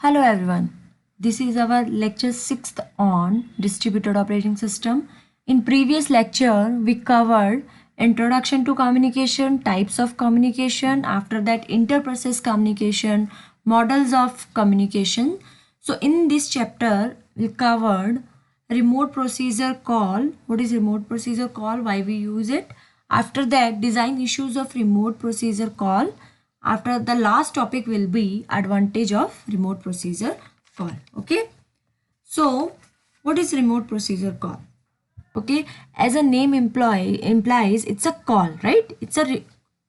Hello everyone. This is our lecture 6th on distributed operating system. In previous lecture we covered introduction to communication, types of communication, after that interprocess communication, models of communication. So in this chapter we covered remote procedure call. What is remote procedure call? Why we use it? After that design issues of remote procedure call. After the last topic will be advantage of remote procedure call. Okay. So what is remote procedure call? Okay. As a name implies it's a call, right? It's a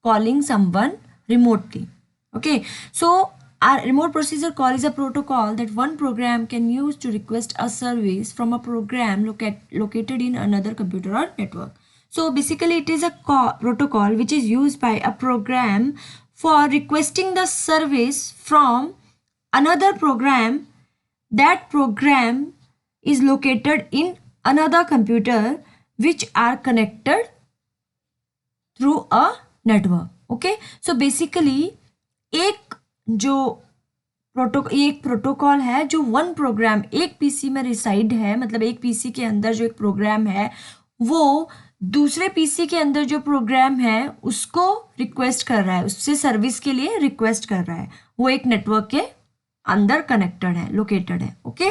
calling someone remotely. Okay. So our remote procedure call is a protocol that one program can use to request a service from a program located in another computer or network. So basically it is a protocol which is used by a program for requesting the service from another program. That program is located in another computer which are connected through a network. Okay, so basically एक protocol है जो one programme एक PC में reside है, मतलब एक PC के अंदर जो एक प्रोग्राम है वो दूसरे पीसी के अंदर जो प्रोग्राम है उसको रिक्वेस्ट कर रहा है, उससे सर्विस के लिए रिक्वेस्ट कर रहा है, वो एक नेटवर्क के अंदर कनेक्टेड है, लोकेटेड है. Okay,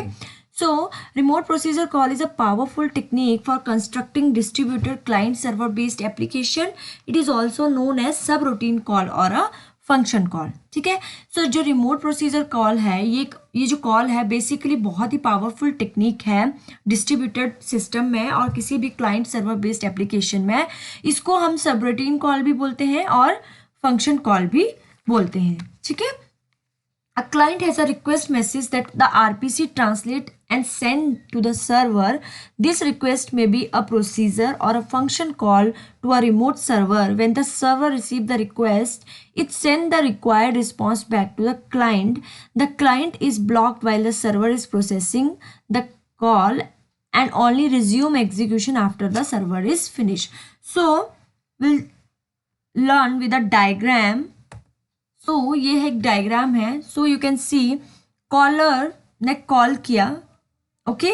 so remote procedure call is a powerful technique for constructing distributed client server based application. It is also known as subroutine call or a function call. ठीक है. सो जो रिमोट प्रोसीजर कॉल है ये जो call है basically बहुत ही powerful technique है distributed system में और किसी भी क्लाइंट सर्वर बेस्ड एप्लीकेशन में. इसको हम सबरूटीन कॉल भी बोलते हैं और फंक्शन कॉल भी बोलते हैं. ठीक है. A client has a request message that the RPC translate and send to the server. This request may be a procedure or a function call to a remote server. When the server receives the request, it sends the required response back to the client. The client is blocked while the server is processing the call and only resume execution after the server is finished. So, we'll learn with a diagram. सो ये एक diagram है. So you can see caller ने call किया. Okay,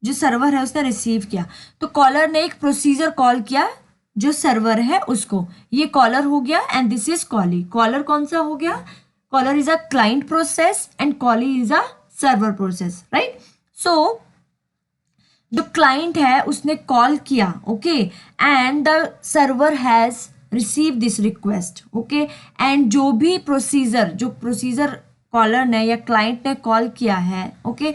जो server है उसने receive किया. तो कॉलर ने एक प्रोसीजर कॉल किया जो सर्वर है उसको. ये कॉलर हो गया and this is callee. Caller कौन सा हो गया? Caller is a client process and callee is a server process, right. So जो क्लाइंट है उसने कॉल किया. Okay, and the server has receive this request. Okay, and जो भी प्रोसीजर कॉलर ने या क्लाइंट ने कॉल किया है. ओके,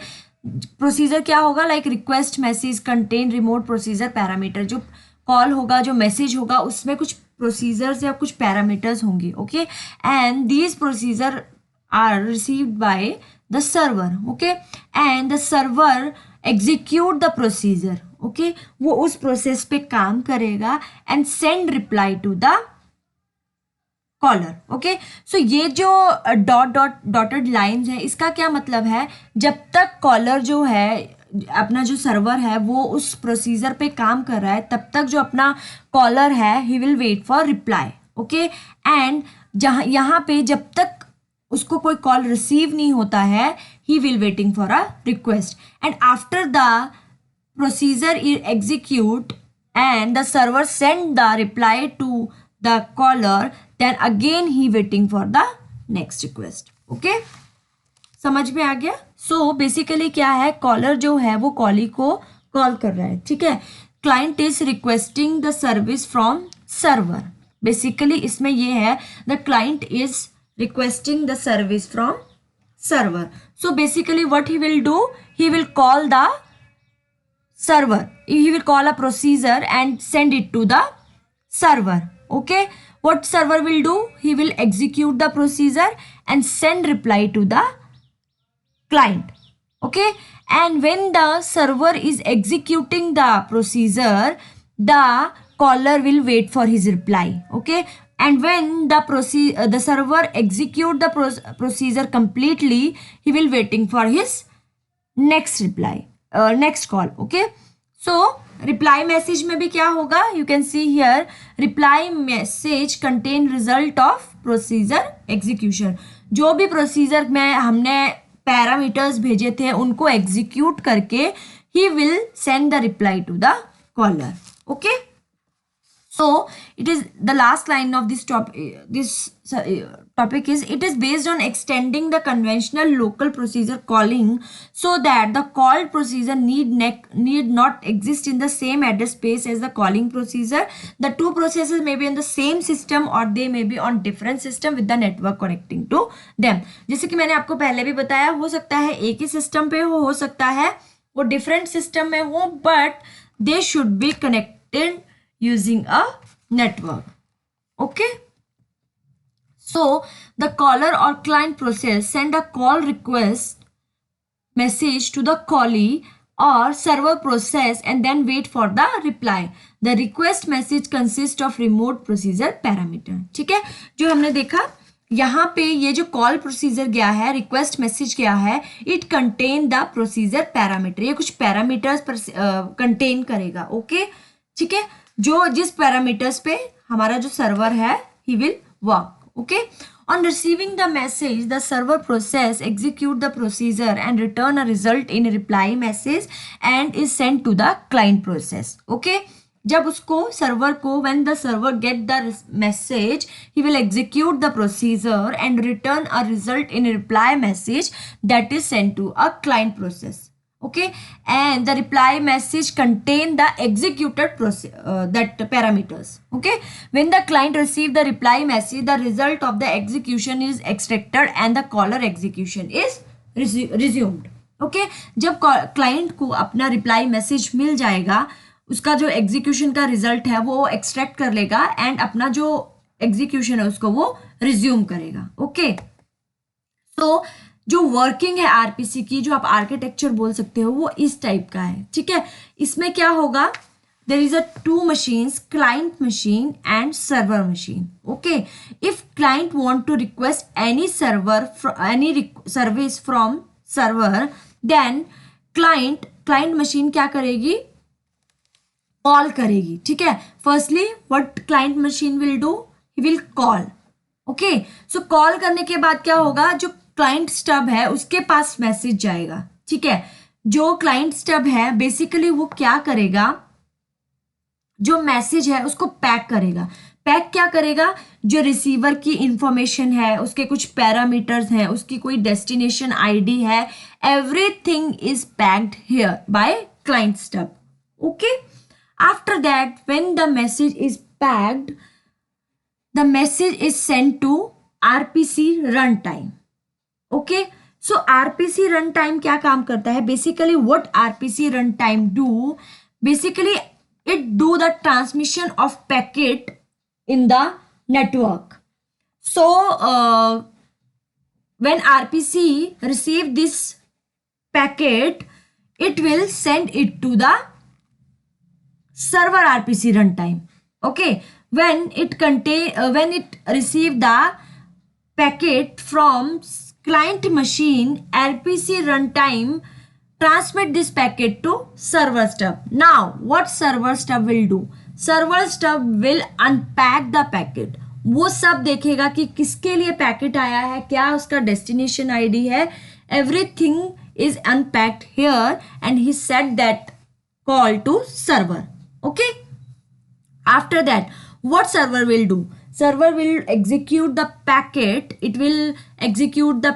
प्रोसीजर क्या होगा? Like request message contain remote procedure parameter. जो कॉल होगा, जो मैसेज होगा उसमें कुछ प्रोसीजर्स या कुछ पैरामीटर्स होंगे. Okay, and these procedure are received by the server. Okay, and the server execute the procedure. Okay, वो उस प्रोसेस पे काम करेगा and send reply to the caller. Okay, so ये जो डॉटेड लाइंस है इसका क्या मतलब है? जब तक कॉलर जो है अपना जो सर्वर है वो उस प्रोसीजर पे काम कर रहा है तब तक जो अपना कॉलर है he will wait for reply. Okay, and यहाँ पे जब तक उसको कोई कॉल रिसीव नहीं होता है he will waiting for a request. And after the procedure is execute and the server send the reply to the caller, then again he waiting for the next request. Okay, समझ में आ गया? So basically क्या है, collar जो है वो कॉली को call कर रहा है. ठीक है. Client is requesting the service from server. Basically इसमें ये है the client is requesting the service from server. So basically what he will do, he will call the server. He will call a procedure and send it to the server. Okay, what server will do? He will execute the procedure and send reply to the client. Okay, and when the server is executing the procedure, the caller will wait for his reply. Okay, and when the server execute the procedure completely, he will waiting for his next reply. Next call. Okay, so reply message में भी क्या होगा? You can see here reply message contain result of procedure execution. जो भी procedure में हमने parameters भेजे थे उनको एग्जीक्यूट करके he will send the reply to the caller. Okay, so it is the last line of this topic is it is based on extending the conventional local procedure calling so that the called procedure need not exist in the same address space as the calling procedure. The two processes may be on the same system or they may be on different system with the network connecting to them. जैसे कि मैंने आपको पहले भी बताया, हो सकता है एक ही सिस्टम पे हो सकता है वो डिफरेंट सिस्टम में हो, but they should be connected using a network. Okay, so the caller और client process send a call request message to the callee or server process and then wait for the reply. The request message consists of remote procedure parameter. ठीक है, जो हमने देखा यहाँ पे ये जो कॉल प्रोसीजर गया है, रिक्वेस्ट मैसेज गया है, it contain the procedure parameter. ये कुछ पैरामीटर्स कंटेन करेगा. ओके, ठीक है, जो जिस पैरामीटर्स पे हमारा जो सर्वर है he will work. Okay, on receiving the message the server process execute the procedure and return a result in a reply message and is sent to the client process. Okay, जब उसको server को when the server get the message he will execute the procedure and return a result in a reply message that is sent to a client process. Okay, and the reply message contain the executed that parameters. Okay, when the client receive the reply message the result of the execution is extracted and the caller execution is resumed. Okay, जब client को अपना reply message मिल जाएगा उसका जो execution का result है वो extract कर लेगा एंड अपना जो एग्जीक्यूशन है उसको वो रिज्यूम करेगा. ओके, तो जो वर्किंग है आरपीसी की, जो आप आर्किटेक्चर बोल सकते हो, वो इस टाइप का है. ठीक है, इसमें क्या होगा, there is a two machines, client machine and server machine. Okay, if client want to request any service from server then client machine क्या करेगी, कॉल करेगी. ठीक है, firstly what client machine will do, he will call. Okay, so call करने के बाद क्या होगा, जो क्लाइंट स्टब है उसके पास मैसेज जाएगा. ठीक है, जो क्लाइंट स्टब है बेसिकली वो क्या करेगा, जो मैसेज है उसको पैक करेगा. पैक क्या करेगा, जो रिसीवर की इंफॉर्मेशन है, उसके कुछ पैरामीटर्स हैं, उसकी कोई डेस्टिनेशन आईडी है, everything is packed here by client stub. Okay, after that when the message is packed the message is sent to rpc runtime. Okay, so rpc runtime क्या काम करता है, basically what rpc runtime do, basically it do the transmission of packet in the network. So when rpc receive this packet it will send it to the server rpc runtime. Okay, when it receive the packet from client machine rpc runtime transmit this packet to server stub. Now what server stub will do, server stub will unpack the packet. वो सब देखेगा कि किसके लिए packet आया है, क्या उसका डेस्टिनेशन आईडी है, everything is unpacked here and he set that call to server. Okay, after that what server will do, server will execute the packet, it will execute the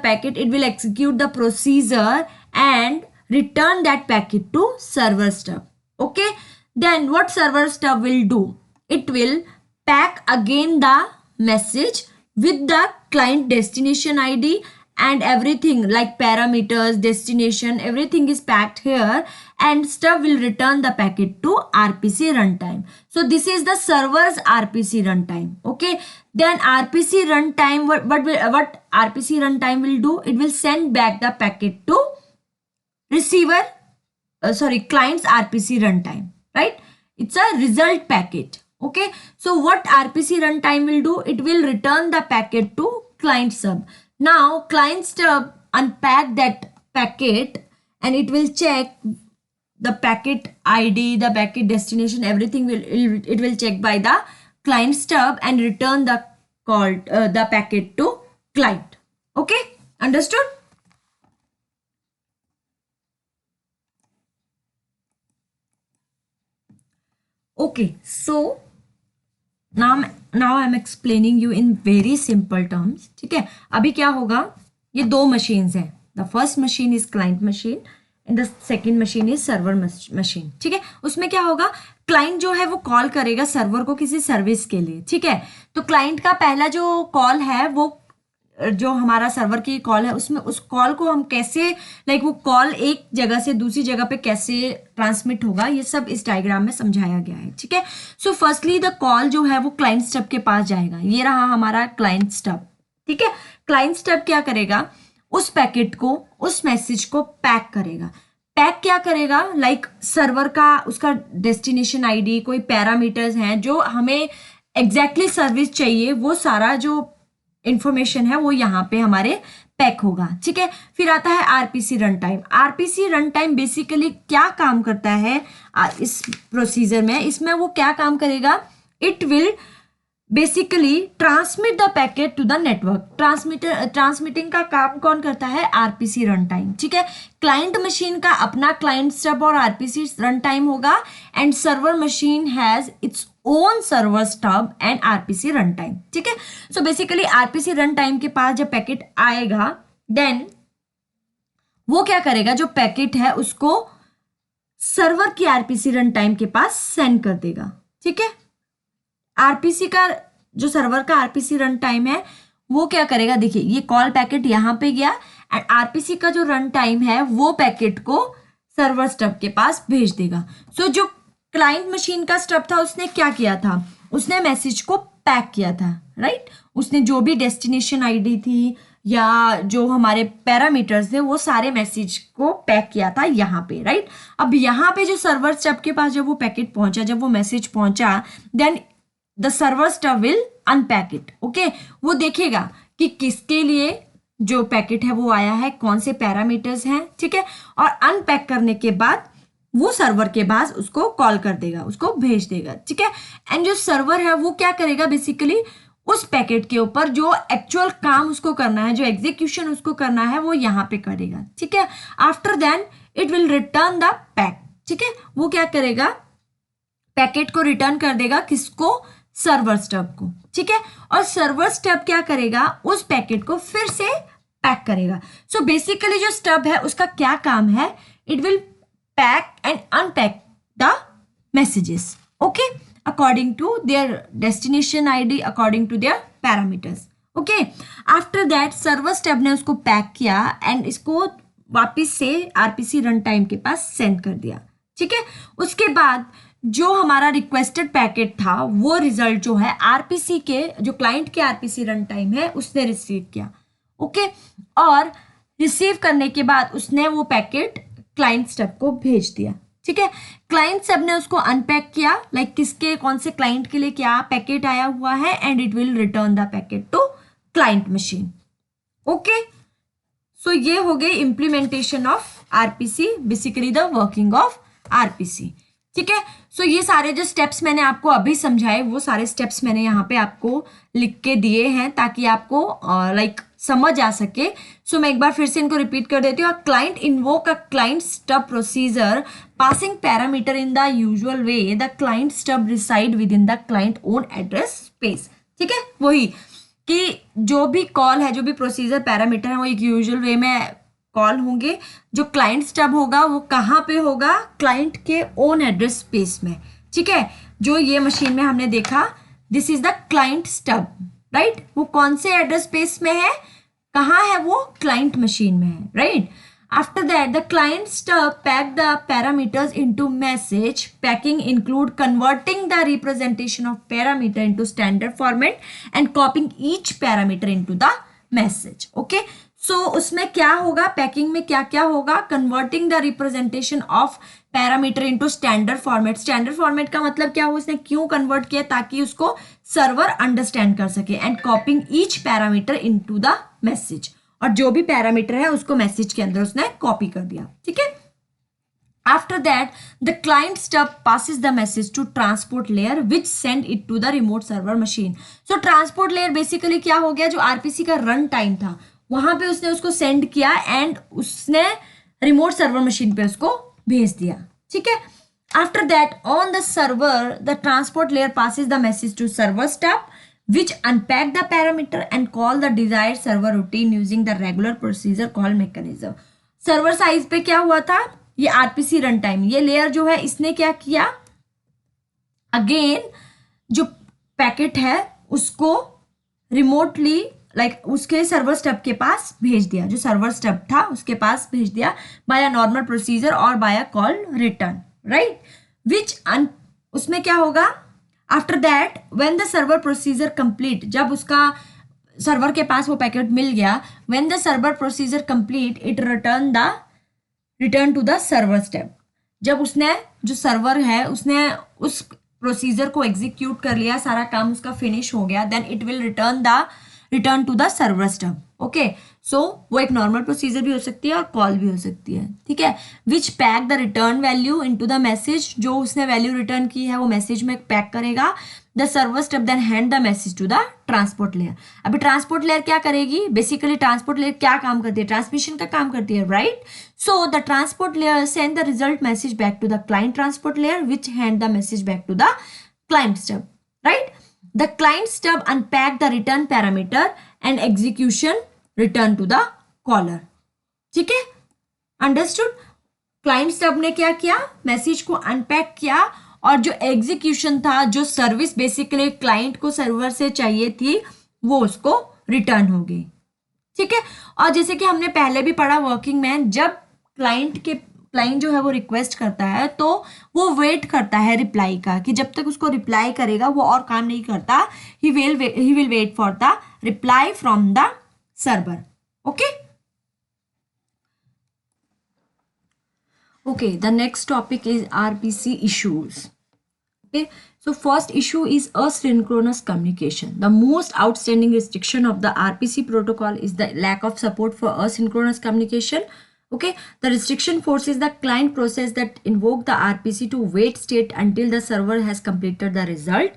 procedure and return that packet to server stub. Okay, then what server stub will do, it will pack again the message with the client destination id and everything like parameters, destination, everything is packed here and stub will return the packet to rpc runtime. So this is the server's rpc runtime. Okay, then rpc runtime, what rpc runtime will do, it will send back the packet to receiver client's rpc runtime, right? It's a result packet. Okay, so what rpc runtime will do, it will return the packet to client sub. Now client stub unpack that packet and it will check the packet id, the packet destination, everything it will check by the client stub and return the the packet to client. Okay, understood? Okay, so now I am explaining you in very simple terms, ठीक है। अभी क्या होगा, ये दो machines हैं, the first machine is client machine and the second machine is server machine, ठीक है। उसमें क्या होगा, क्लाइंट जो है वो कॉल करेगा सर्वर को किसी सर्विस के लिए, ठीक है। तो क्लाइंट का पहला जो कॉल है वो जो हमारा सर्वर की कॉल है उसमें उस कॉल को हम कैसे वो कॉल एक जगह से दूसरी जगह पे कैसे ट्रांसमिट होगा, ये सब इस डायग्राम में समझाया गया है, ठीक है। सो फर्स्टली द कॉल जो है वो क्लाइंट स्टब के पास जाएगा, ये रहा हमारा क्लाइंट स्टब, ठीक है। क्लाइंट स्टब क्या करेगा, उस पैकेट को, उस मैसेज को पैक करेगा। पैक क्या करेगा, सर्वर का उसका डेस्टिनेशन आईडी, कोई पैरामीटर्स हैं जो हमें एग्जैक्टली सर्विस चाहिए, वो सारा जो इंफॉर्मेशन है वो यहाँ पे हमारे पैक होगा, ठीक है। फिर आता है RPC run time. RPC run time basically क्या काम करता है इस प्रोसीजर में, इसमें वो क्या काम करेगा, it will basically transmit the packet to the network. Transmitting का काम कौन करता है, आरपीसी रन टाइम, ठीक है। क्लाइंट मशीन का अपना क्लाइंट स्टब और आरपीसी रन टाइम होगा and server machine has its own server stub and RPC run time, ठीक है। So basically RPC run time के पास जब पैकेट आएगा देन वो क्या करेगा, जो पैकेट है उसको सर्वर की आरपीसी रन टाइम के पास सेंड कर देगा, ठीक है। आरपीसी का जो सर्वर का आरपीसी रन टाइम है वो क्या करेगा, देखिए ये कॉल पैकेट यहाँ पे गया एंड आरपीसी का जो रन टाइम है वो पैकेट को सर्वर स्टब के पास भेज देगा। सो जो क्लाइंट मशीन का स्टब था उसने क्या किया था, उसने मैसेज को पैक किया था, राइट। उसने जो भी डेस्टिनेशन आईडी थी या जो हमारे पैरामीटर्स थे वो सारे मैसेज को पैक किया था यहाँ पे, राइट। अब यहाँ पे जो सर्वर स्टब के पास जब वो पैकेट पहुंचा, जब वो मैसेज पहुंचा, then the server stub will unpack it, okay. वो देखेगा कि किसके लिए जो पैकेट है वो आया है, कौन से पैरामीटर्स हैं, ठीक है। और अनपैक करने के बाद वो सर्वर के पास उसको कॉल कर देगा, उसको भेज देगा, ठीक है। एंड जो सर्वर है वो क्या करेगा, बेसिकली उस पैकेट के ऊपर जो एक्चुअल काम उसको करना है, जो एग्जीक्यूशन उसको करना है वो यहाँ पे करेगा, ठीक है। After then it will return the pack, ठीक है। वो क्या करेगा, पैकेट को रिटर्न कर देगा, किसको, सर्वर स्टब को, ठीक है। और सर्वर स्टब क्या करेगा, उस पैकेट को फिर से पैक करेगा। सो बेसिकली जो स्टब है उसका क्या काम है, it will pack and unpack the messages, okay, according to their destination ID, according to their parameters, okay. After that server stub ने उसको पैक किया एंड इसको वापिस से आरपीसी रन टाइम के पास सेंड कर दिया, ठीक है। उसके बाद जो हमारा रिक्वेस्टेड पैकेट था वो रिजल्ट जो है आरपीसी के, जो क्लाइंट के आरपीसी रन टाइम है उसने रिसीव किया, ओके। और रिसीव करने के बाद उसने वो पैकेट क्लाइंट स्टब को भेज दिया, ठीक है। क्लाइंट स्टब ने उसको अनपैक किया, किसके, कौन से क्लाइंट के लिए क्या पैकेट आया हुआ है, and it will return the packet to client machine, okay. So ये हो गई implementation of RPC, basically the working of RPC, ठीक है। सो ये सारे जो स्टेप्स मैंने आपको अभी समझाए वो सारे स्टेप्स मैंने यहाँ पे आपको लिख के दिए हैं ताकि आपको समझ आ सके। सो मैं एक बार फिर से इनको रिपीट कर देती हूँ। Client invoke a client stub procedure passing parameter in the usual way, the client stub reside with in the client own address space, ठीक है। वही कि जो भी कॉल है, जो भी प्रोसीजर पैरामीटर है वो एक यूजुअल वे में कॉल होंगे। जो क्लाइंट स्टब होगा वो कहाँ पे होगा, क्लाइंट के ओन एड्रेस स्पेस में, ठीक है। जो ये मशीन में हमने देखा, this is the client stub, right. वो कौन से एड्रेस स्पेस में है, कहाँ है वो, क्लाइंट मशीन में है, right. After that the client stub pack the parameters into message. Packing include converting the representation of parameter into standard format and copying each parameter into the message, okay. So उसमें क्या होगा, packing में क्या क्या होगा, converting the representation of parameter into standard format. Standard format का मतलब क्या हुआ, उसने क्यों कन्वर्ट किया, ताकि उसको सर्वर अंडरस्टैंड कर सके। And copying each parameter into the message, और जो भी पैरामीटर है उसको मैसेज के अंदर उसने कॉपी कर दिया, ठीक है। After that, the client stub passes the message to transport layer which send it to the remote server machine. So transport layer basically क्या हो गया, जो आरपीसी का रन टाइम था वहां पे उसने उसको सेंड किया एंड उसने रिमोट सर्वर मशीन पे उसको भेज दिया, ठीक है। After that, on the server, the transport layer passes the message to server step, which unpack the parameter and call the desired server routine using the regular procedure call mechanism. Server size पे क्या हुआ था, ये RPC run time, ये layer जो है इसने क्या किया, अगेन जो पैकेट है उसको रिमोटली उसके सर्वर स्टेप के पास भेज दिया, जो सर्वर स्टेप था उसके पास भेज दिया बाय अ नॉर्मल प्रोसीजर और by a call return, right, उसमें क्या होगा, after that when the server procedure complete, जब उसका सर्वर के पास वो पैकेट मिल गया, when the server procedure complete it return to the server step, जब उसने जो सर्वर है उसने उस प्रोसीजर को एग्जीक्यूट कर लिया, सारा काम उसका फिनिश हो गया, then it will return to the server step. Okay, so वो एक नॉर्मल प्रोसीजर भी हो सकती है और कॉल भी हो सकती है, ठीक है. Which pack the return value into the message, जो उसने वैल्यू रिटर्न की है वो मैसेज में पैक करेगा. The server step then hand the message to the transport layer. अभी ट्रांसपोर्ट लेयर क्या करेगी, बेसिकली ट्रांसपोर्ट लेयर क्या काम करती है, ट्रांसमिशन का काम करती है, right. So the transport layer send the result message back to the client transport layer, which hand the message back to the client step, right. The client step unpack the return parameter and execution return to the caller. ठीक है, understood. Client step ने क्या किया, message को unpack किया और जो execution था, जो सर्विस बेसिकली क्लाइंट को सर्वर से चाहिए थी, वो उसको रिटर्न हो गई, ठीक है. और जैसे कि हमने पहले भी पढ़ा वर्किंग में, जब क्लाइंट जो है वो रिक्वेस्ट करता है तो वो वेट करता है रिप्लाई का, कि जब तक उसको रिप्लाई करेगा वो और काम नहीं करता, he will wait for the reply from the server. Okay, okay, the next topic is RPC issues. Okay, so first issue is asynchronous communication. The most outstanding restriction of the RPC protocol is the lack of support for asynchronous communication. Okay, the restriction forces the client process that invoke the RPC to wait state until the server has completed the result.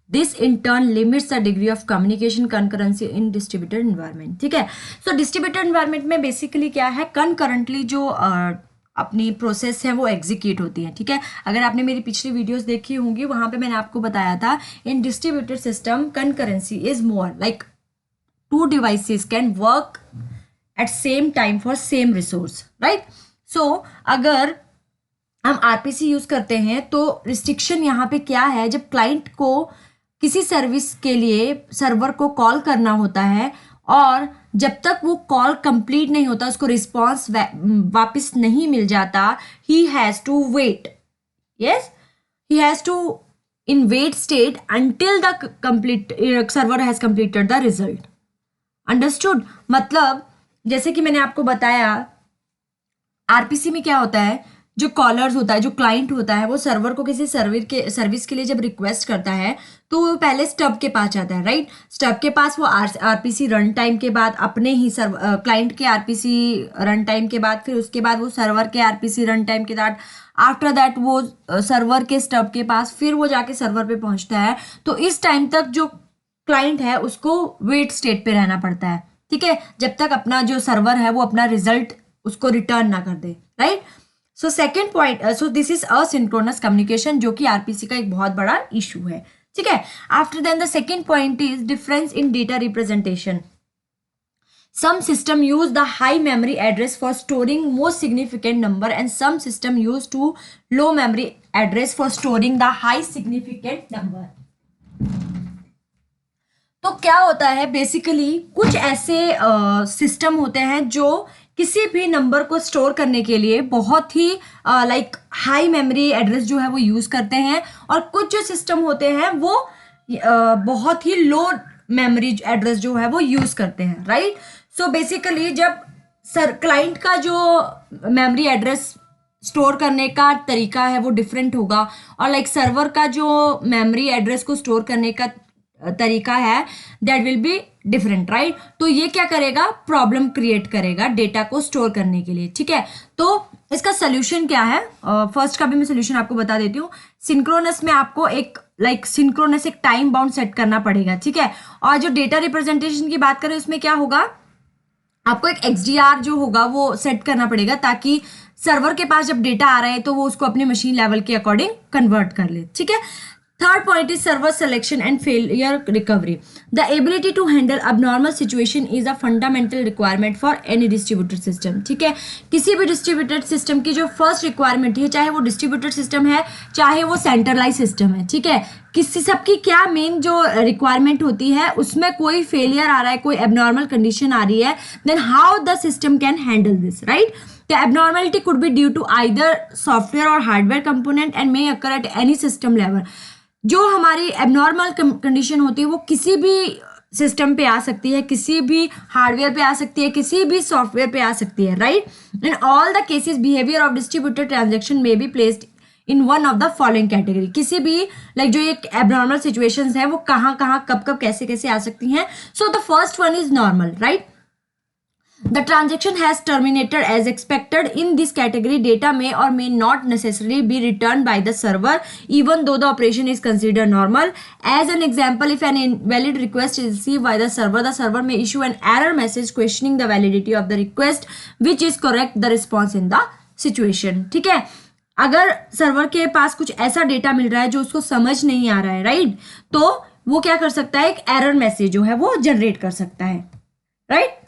This in turn limits the degree of communication concurrency in distributed environment. ठीक है, so distributed environment में basically क्या है, concurrently जो अपनी process है वो execute होती है, ठीक है. अगर आपने मेरी पिछली वीडियोस देखी होंगी, वहां पे मैंने आपको बताया था, in distributed system concurrency is more like two devices can work at same time for same resource, right. So अगर हम आरपीसी यूज करते हैं तो रिस्ट्रिक्शन यहाँ पे क्या है, जब क्लाइंट को किसी सर्विस के लिए सर्वर को कॉल करना होता है और जब तक वो कॉल कंप्लीट नहीं होता, उसको रिस्पॉन्स वापस नहीं मिल जाता, he has to wait, yes, he has to in wait state until the complete server has completed the result. Understood. मतलब जैसे कि मैंने आपको बताया, आरपीसी में क्या होता है, जो कॉलर्स होता है, जो क्लाइंट होता है, वो सर्वर को किसी सर्विस के लिए जब रिक्वेस्ट करता है तो वो पहले स्टब के पास जाता है, राइट. स्टब के पास वो आरपीसी रन टाइम के बाद अपने ही क्लाइंट के आरपीसी रन टाइम के बाद, फिर उसके बाद वो सर्वर के आरपीसी रन टाइम के बाद, आफ्टर दैट वो सर्वर के स्टब के पास, फिर वो जाके सर्वर पे पहुंचता है. तो इस टाइम तक जो क्लाइंट है उसको वेट स्टेट पे रहना पड़ता है, ठीक है, जब तक अपना जो सर्वर है वो अपना रिजल्ट उसको रिटर्न ना कर दे, right. So second point, so this is asynchronous communication, जो कि आरपीसी का एक बहुत बड़ा इशू है, ठीक है. After then the second point is difference in data representation. Some system use the high memory address for storing most significant number and some system use to low memory address for storing the high significant number. तो क्या होता है, basically कुछ ऐसे system होते हैं जो किसी भी नंबर को स्टोर करने के लिए बहुत ही लाइक हाई मेमोरी एड्रेस जो है वो यूज करते हैं, और कुछ जो सिस्टम होते हैं वो बहुत ही लो मेमोरी एड्रेस जो है वो यूज करते हैं, राइट. सो बेसिकली जब क्लाइंट का जो मेमोरी एड्रेस स्टोर करने का तरीका है वो डिफरेंट होगा, और लाइक सर्वर का जो मेमोरी एड्रेस को स्टोर करने का तरीका है that will be different, right. तो ये क्या करेगा, प्रॉब्लम क्रिएट करेगा डेटा को स्टोर करने के लिए, ठीक है. तो इसका सोल्यूशन क्या है, फर्स्ट का भी मैं सोल्यूशन आपको बता देती हूँ. सिंक्रोनस में आपको एक सिंक्रोनस एक टाइम बाउंड सेट करना पड़ेगा, ठीक है. और जो डेटा रिप्रेजेंटेशन की बात करें उसमें क्या होगा, आपको एक XDR जो होगा वो सेट करना पड़ेगा ताकि सर्वर के पास जब डेटा आ रहा है तो वो उसको अपनी मशीन लेवल के अकॉर्डिंग कन्वर्ट कर ले, ठीक है। Third point is server selection and failure recovery. The ability to handle abnormal situation is a fundamental requirement for any distributed system, ठीक है। किसी भी डिस्ट्रीब्यूटेड सिस्टम की जो फर्स्ट रिक्वायरमेंट है, चाहे वो डिस्ट्रीब्यूटेड सिस्टम है चाहे वो सेंट्रलाइज सिस्टम है, ठीक है, किसी सबकी क्या मेन जो रिक्वायरमेंट होती है, उसमें कोई फेलियर आ रहा है, कोई एबनॉर्मल कंडीशन आ रही है, then how the system can handle this, right. The abnormality could be due to either software or hardware component and may occur at any system level. जो हमारी एबनॉर्मल कंडीशन होती है वो किसी भी सिस्टम पे आ सकती है, किसी भी हार्डवेयर पे आ सकती है, किसी भी सॉफ्टवेयर पे आ सकती है, right. In all the cases behaviour of distributed transaction may be placed in one of the following category. किसी भी जो एक एबनॉर्मल सिचुएशंस है वो कहाँ कहाँ कब कब कैसे कैसे आ सकती हैं। So the first one is normal, right. The transaction has terminated as expected. In this category, data may or may not necessarily be returned by the server, even though the operation is considered normal. As an example, if an invalid request is received by the server may issue an error message questioning the validity of the request, which is correct the response in the situation. ठीक है, अगर server के पास कुछ ऐसा data मिल रहा है जो उसको समझ नहीं आ रहा है, राइट, तो वो क्या कर सकता है, एक एरर मैसेज जो है वो जनरेट कर सकता है, right.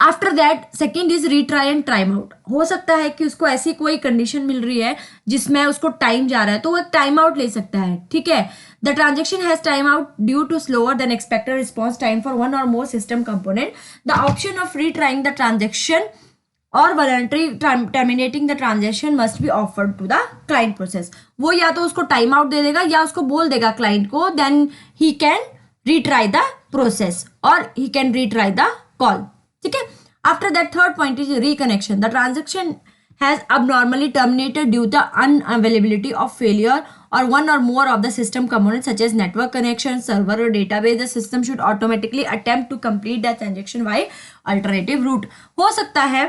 After that second is retry and time out. हो सकता है कि उसको ऐसी कोई कंडीशन मिल रही है जिसमें उसको टाइम जा रहा है तो वो एक टाइम आउट ले सकता है, ठीक है। The transaction has time out due to slower than expected response time for one or more system component. The option of retrying the transaction or voluntary terminating the transaction must be offered to the client process. वो या तो उसको time out दे देगा या उसको बोल देगा client को, then he can retry the process or he can retry the call, ठीक है। After that third point is reconnection. The transaction has abnormally terminated due to unavailability of failure or one or more of the system components such as network connection, server or database. The system should automatically attempt to complete the transaction by alternative route. हो सकता है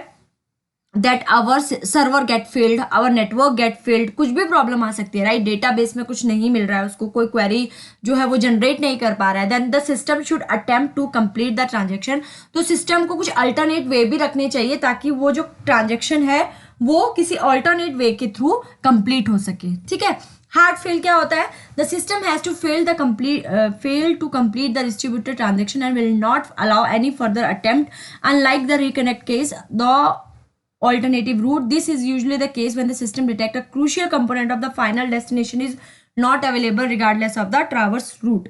that our server get failed, our network get failed, कुछ भी problem आ सकती है, right. Database में कुछ नहीं मिल रहा है, उसको कोई क्वेरी जो है वो जनरेट नहीं कर पा रहा है, then the system should attempt to complete the transaction. तो सिस्टम को कुछ अल्टरनेट वे भी रखने चाहिए ताकि वो जो ट्रांजेक्शन है वो किसी अल्टरनेट वे के थ्रू कंप्लीट हो सके, ठीक है। हार्ड फेल क्या होता है, the system has to fail to complete the distributed transaction and will not allow any further attempt unlike the reconnect case the alternative route. This is usually the case when the system detect a crucial component of the final destination is not available regardless of the traverse route.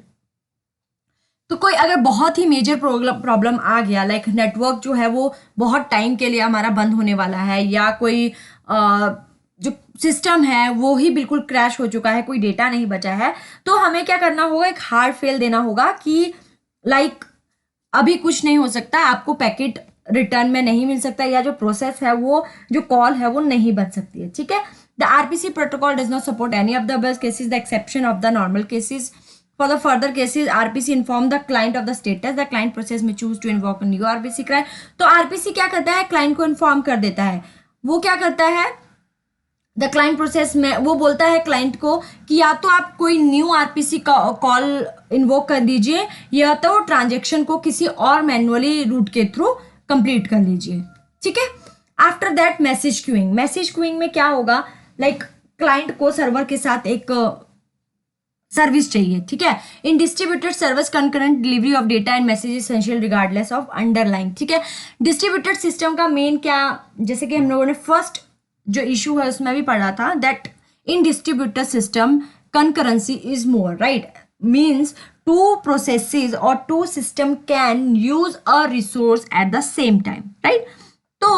तो कोई अगर बहुत ही major problem आ गया, like network जो है वो बहुत time के लिए हमारा बंद होने वाला है, या कोई जो सिस्टम है वो ही बिल्कुल क्रैश हो चुका है, कोई डेटा नहीं बचा है, तो हमें क्या करना होगा, एक हार्ड फेल देना होगा कि लाइक अभी कुछ नहीं हो सकता, आपको पैकेट रिटर्न में नहीं मिल सकता, या जो प्रोसेस है वो जो कॉल है वो नहीं बन सकती है, ठीक है। The RPC protocol does not support any of the above cases, the exception of the normal cases. For the further cases RPC inform the client of the status, the client process may choose to invoke new RPC client. तो RPC क्या करता है, client को inform कर देता है। वो क्या करता है, द क्लाइंट प्रोसेस में वो बोलता है क्लाइंट को कि या तो आप कोई न्यू आरपीसी कॉल इन्वोक कर दीजिए, या तो ट्रांजेक्शन को किसी और मैनुअली रूट के थ्रू कंप्लीट कर लीजिए, ठीक है। After that message queuing. Message queuing में क्या होगा, लाइक क्लाइंट को सर्वर के साथ एक सर्विस चाहिए, ठीक है। In distributed service concurrent delivery of data and message essential regardless of underline, ठीक है। डिस्ट्रीब्यूटेड सिस्टम का मेन क्या, जैसे कि हम लोगों ने फर्स्ट जो इशू है उसमें भी पढ़ा था, that in distributed system concurrency is more, right, means two processes or two system can use a resource at the same time, right? तो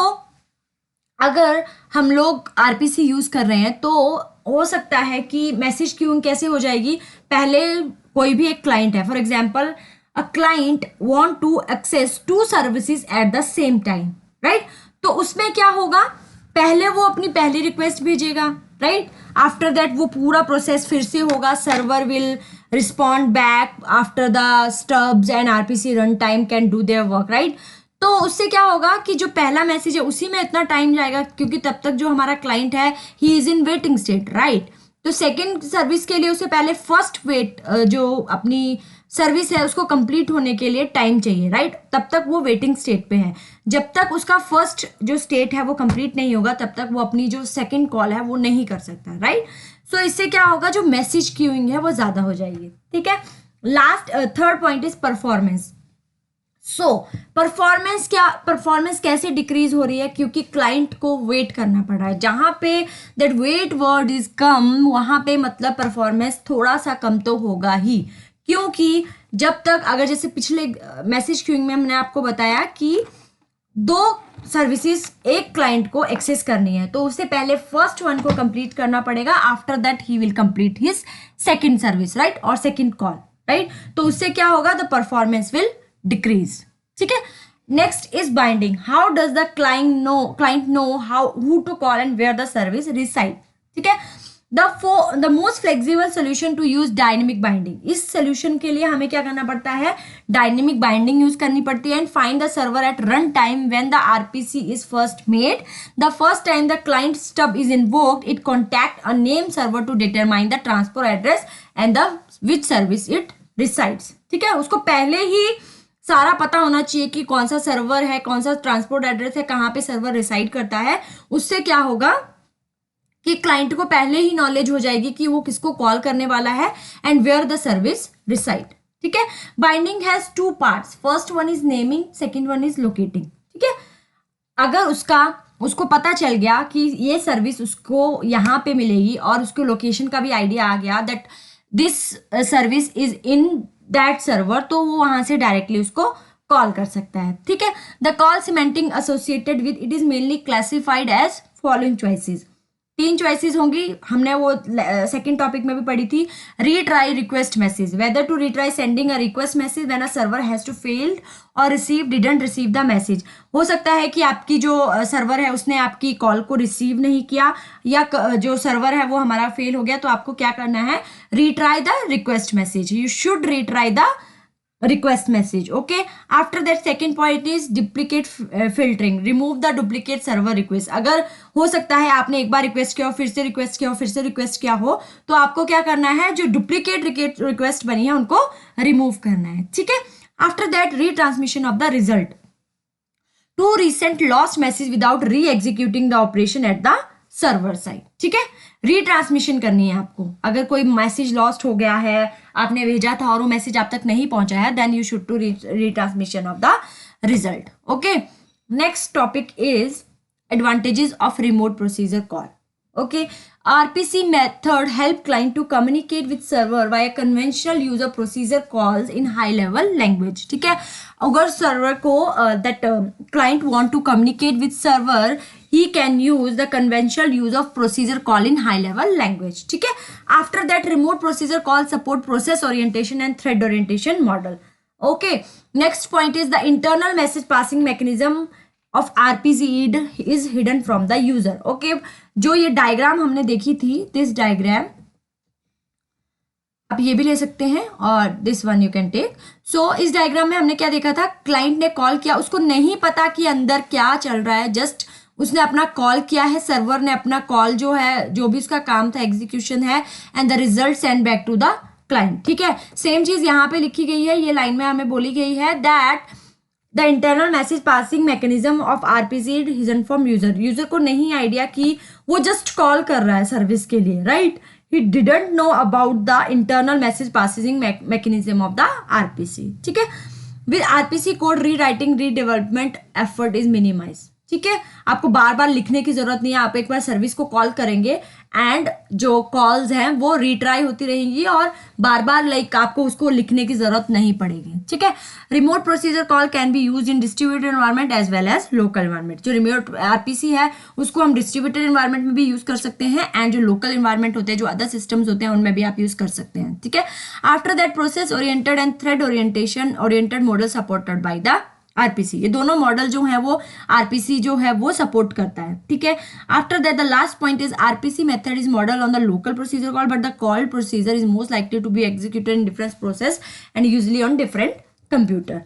अगर हम लोग आरपीसी यूज कर रहे हैं तो हो सकता है कि मैसेज क्यूइंग कैसे हो जाएगी, पहले कोई भी एक क्लाइंट है, for example a client want to access to services at the same time, right. तो उसमें क्या होगा, पहले वो अपनी पहली रिक्वेस्ट भेजेगा, राइट। आफ्टर दैट वो पूरा प्रोसेस फिर से होगा, server will respond back after the stubs and RPC run time can do their work, right. तो उससे क्या होगा कि जो पहला मैसेज है उसी में इतना टाइम जाएगा क्योंकि तब तक जो हमारा क्लाइंट है he is in waiting state, right. तो सेकेंड सर्विस के लिए उसे पहले फर्स्ट वेट जो अपनी सर्विस है उसको कंप्लीट होने के लिए टाइम चाहिए, राइट? तब तक वो वेटिंग स्टेट पे है। जब तक उसका फर्स्ट जो स्टेट है वो कंप्लीट नहीं होगा तब तक वो अपनी जो सेकंड कॉल है वो नहीं कर सकता, राइट? सो इससे क्या होगा, जो मैसेज क्यूइंग है वो ज्यादा हो जाएगी, ठीक है। Last third point is performance. So performance कैसे डिक्रीज हो रही है, क्योंकि क्लाइंट को वेट करना पड़ रहा है। जहां पे दैट वेट वर्ड इज कम, वहां पे मतलब परफॉर्मेंस थोड़ा सा कम तो होगा ही, क्योंकि जब तक, अगर जैसे पिछले मैसेज क्यूइंग में हमने आपको बताया कि 2 सर्विसेज एक क्लाइंट को एक्सेस करनी है, तो उससे पहले फर्स्ट वन को कंप्लीट करना पड़ेगा, after that he will complete his second service, right, और सेकंड कॉल, राइट? तो उससे क्या होगा, द परफॉर्मेंस विल डिक्रीज, ठीक है। Next is binding. How does the client know how who to call and where the service reside, ठीक है। The most flexible solution to use dynamic binding. इस solution के लिए हमें क्या करना पड़ता है, डायनेमिक बाइंडिंग यूज करनी पड़ती है। And find the server at run time when the RPC is first made. The first time the client stub is invoked, it contact a name server to determine the transfer address and the which service it resides, ठीक है। उसको पहले ही सारा पता होना चाहिए कि कौन सा सर्वर है, कौन सा ट्रांसपोर्ट एड्रेस है, कहाँ पे सर्वर रिसाइड करता है। उससे क्या होगा कि क्लाइंट को पहले ही नॉलेज हो जाएगी कि वो किसको कॉल करने वाला है and where the service reside, ठीक है। Binding has 2 parts, first one is naming, second one is locating, ठीक है। अगर उसको पता चल गया कि ये सर्विस उसको यहाँ पे मिलेगी और उसको लोकेशन का भी आइडिया आ गया that this service is in that server, तो वो वहां से डायरेक्टली उसको कॉल कर सकता है, ठीक है। The call semantics associated with it is mainly classified as following choices. 3 choices होंगी, हमने वो सेकंड टॉपिक में भी पढ़ी थी। Retry request message, whether to retry sending a request message when a server has to failed और didn't receive the message. हो सकता है कि आपकी जो सर्वर है उसने आपकी कॉल को रिसीव नहीं किया, या जो सर्वर है वो हमारा फेल हो गया, तो आपको क्या करना है, retry the request message. You should retry the request message, okay. After that second point is duplicate filtering, remove the duplicate server request। अगर हो सकता है आपने एक बार रिक्वेस्ट किया हो, फिर से रिक्वेस्ट किया हो, फिर से रिक्वेस्ट किया हो, तो आपको क्या करना है, जो डुप्लीकेट रिक्वेस्ट बनी है उनको रिमूव करना है, ठीक है। After that retransmission of the result to recent lost message without reexecuting the operation at the server side, ठीक है। रीट्रांसमिशन करनी है आपको। अगर कोई मैसेज लॉस्ट हो गया है, आपने भेजा था और वो मैसेज आप तक नहीं पहुंचा है, then you should to retransmission of the result, okay. Next topic is advantages of remote procedure call, okay. RPC method help client to communicate with server via conventional user procedure calls in high level language, ठीक है। अगर server को that client want to communicate with server, he can use the conventional use of procedure call in high level language, ठीक है। After that remote procedure call support process orientation and thread orientation model, okay. Next point is the internal message passing mechanism of RPC is hidden from the user, okay। जो ये diagram हमने देखी थी, this diagram आप ये भी ले सकते हैं और this one you can take. So इस डायग्राम में हमने क्या देखा था, क्लाइंट ने कॉल किया, उसको नहीं पता कि अंदर क्या चल रहा है, जस्ट उसने अपना कॉल किया है, सर्वर ने अपना कॉल जो है, जो भी उसका काम था, एग्जीक्यूशन है, and the result send back to the client, ठीक है। सेम चीज यहाँ पे लिखी गई है, ये लाइन में हमें बोली गई है that the internal message passing mechanism of RPC hidden from user. User को नहीं आइडिया कि वो जस्ट कॉल कर रहा है सर्विस के लिए, right. He didn't know about the internal message passing mechanism of the RPC, ठीक है। With RPC code rewriting redevelopment effort is minimize, ठीक है। आपको बार बार लिखने की जरूरत नहीं है, आप एक बार सर्विस को कॉल करेंगे एंड जो कॉल्स हैं वो रीट्राई होती रहेंगी और बार बार लाइक आपको उसको लिखने की जरूरत नहीं पड़ेगी, ठीक है। Remote procedure call can be use in distributed environment as well as local environment. जो रिमोट RPC है उसको हम डिस्ट्रीब्यूटेड एनवायरनमेंट में भी यूज कर सकते हैं, एंड जो लोकल एनवायरनमेंट होते हैं, जो अदर सिस्टम्स होते हैं, उनमें भी आप यूज कर सकते हैं, ठीक है। After that process oriented and thread oriented model supported by the RPC। ये दोनों मॉडल जो है वो RPC जो है वो सपोर्ट करता है, ठीक है। After that the last point is RPC method is model on the local procedure call, but the called procedure is most likely to be executed in different process and usually on different computer,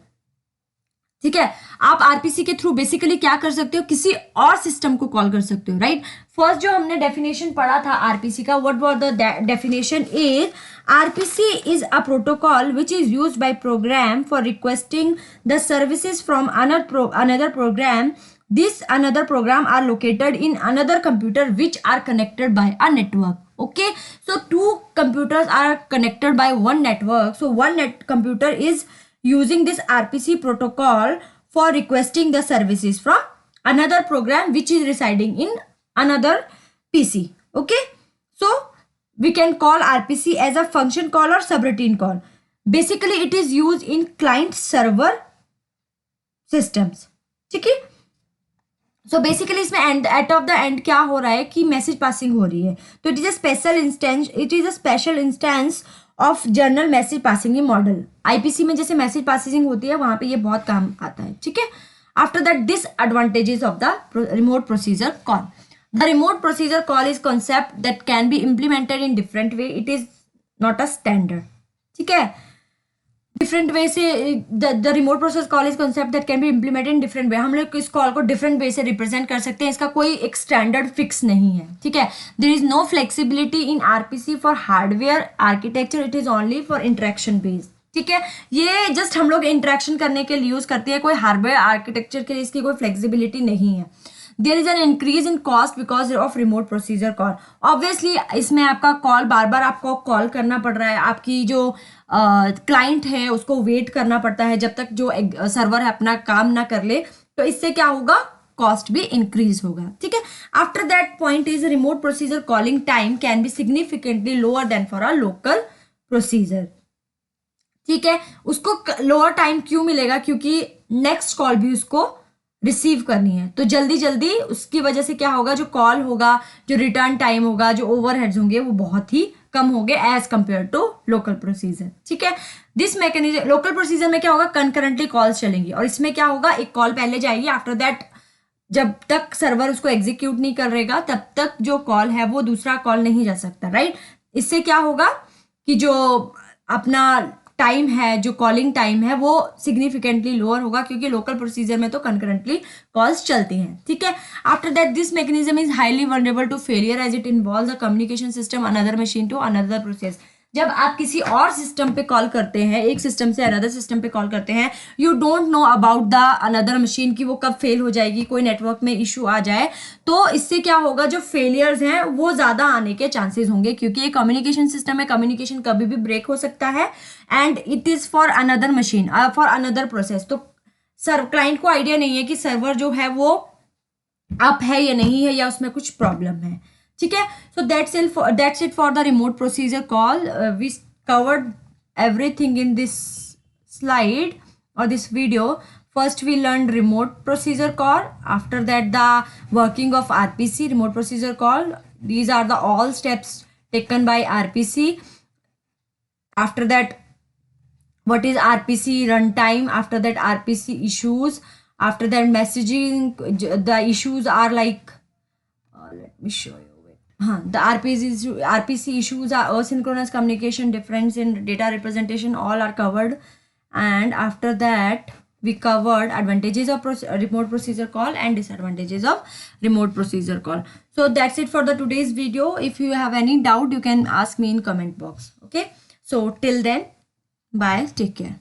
ठीक है। आप RPC के through basically क्या कर सकते हो, किसी और सिस्टम को कॉल कर सकते हो, राइट। फर्स्ट जो हमने डेफिनेशन पढ़ा था आरपीसी का, what was the definition is RPC is a protocol which is used by program for requesting the services from another program. This another program are located in another computer which are connected by a network. Okay, so two computers are connected by one network. So one computer is using this RPC protocol for requesting the services from another program which is residing in another PC. Okay, so we can call RPC as a function call or subroutine call. Basically it is used in client server systems. ठीक है। So basically इसमें eight of the end क्या हो रहा है कि message passing हो रही है, तो it is a special instance of journal message passing model. IPC में जैसे मैसेज पासिंग होती है वहां पे ये बहुत काम आता है, ठीक है। After that this advantages of the remote procedure call. The remote procedure call is concept that can be implemented in different way, it is not a standard, ठीक है। डिफरेंट वे से the remote process call is concept that can be implemented in different way. हम लोग इस call को different way से represent कर सकते हैं, इसका कोई एक स्टैंडर्ड फिक्स नहीं है, ठीक है। There is no flexibility in RPC for hardware architecture, it is only for interaction based, ठीक है। ये जस्ट हम लोग इंटरेक्शन करने के लिए यूज करते हैं, कोई हार्डवेयर आर्किटेक्चर के लिए इसकी कोई फ्लेक्सिबिलिटी नहीं है। There is an increase in cost because of remote procedure call. Obviously इसमें आपका कॉल बार बार आपको कॉल करना पड़ रहा है, आपकी जो क्लाइंट है उसको वेट करना पड़ता है जब तक जो सर्वर है अपना काम ना कर ले, तो इससे क्या होगा, कॉस्ट भी इंक्रीज होगा, ठीक है। After that point is remote procedure calling time can be significantly lower than for a local procedure, ठीक है। उसको लोअर टाइम क्यों मिलेगा, क्योंकि नेक्स्ट कॉल भी उसको रिसीव करनी है, तो जल्दी जल्दी उसकी वजह से क्या होगा, जो कॉल होगा, जो रिटर्न टाइम होगा, जो ओवरहेड्स होंगे वो बहुत ही कम होंगे as compare to local procedure, ठीक है। दिस मैकेनिज्म, लोकल प्रोसीजर में क्या होगा, कंकरेंटली कॉल्स चलेंगी और इसमें क्या होगा, एक कॉल पहले जाएगी, आफ्टर दैट जब तक सर्वर उसको एग्जीक्यूट नहीं करेगा तब तक जो कॉल है वो दूसरा कॉल नहीं जा सकता, राइट। इससे क्या होगा कि जो अपना टाइम है, जो कॉलिंग टाइम है वो सिग्निफिकेंटली लोअर होगा, क्योंकि लोकल प्रोसीजर में तो कंकरेंटली कॉल्स चलती हैं, ठीक है। After that this mechanism is highly vulnerable to failure as it involves a communication system another machine to another process. जब आप किसी और सिस्टम पे कॉल करते हैं, एक सिस्टम से अनदर सिस्टम पे कॉल करते हैं, you don't know about the another machine की वो कब फेल हो जाएगी, कोई नेटवर्क में इशू आ जाए, तो इससे क्या होगा, जो फेलियर्स हैं वो ज़्यादा आने के चांसेस होंगे, क्योंकि ये कम्युनिकेशन सिस्टम है, कम्युनिकेशन कभी भी ब्रेक हो सकता है and it is for another machine, for another process. तो क्लाइंट को आइडिया नहीं है कि सर्वर जो है वो अप है या नहीं है, या उसमें कुछ प्रॉब्लम है, ठीक है। So that's it for the remote procedure call. We covered everything in this slide or this video. First we learned remote procedure call, after that the working of RPC, remote procedure call. These are the all steps taken by RPC. After that, what is RPC runtime, after that RPC issues, after that messaging, the issues are like let me show you. The RPC issues are asynchronous communication, difference in data representation, all are covered. And after that we covered advantages of remote procedure call and disadvantages of remote procedure call. So that's it for the today's video. If you have any doubt, you can ask me in comment box. Okay, so till then, bye, take care.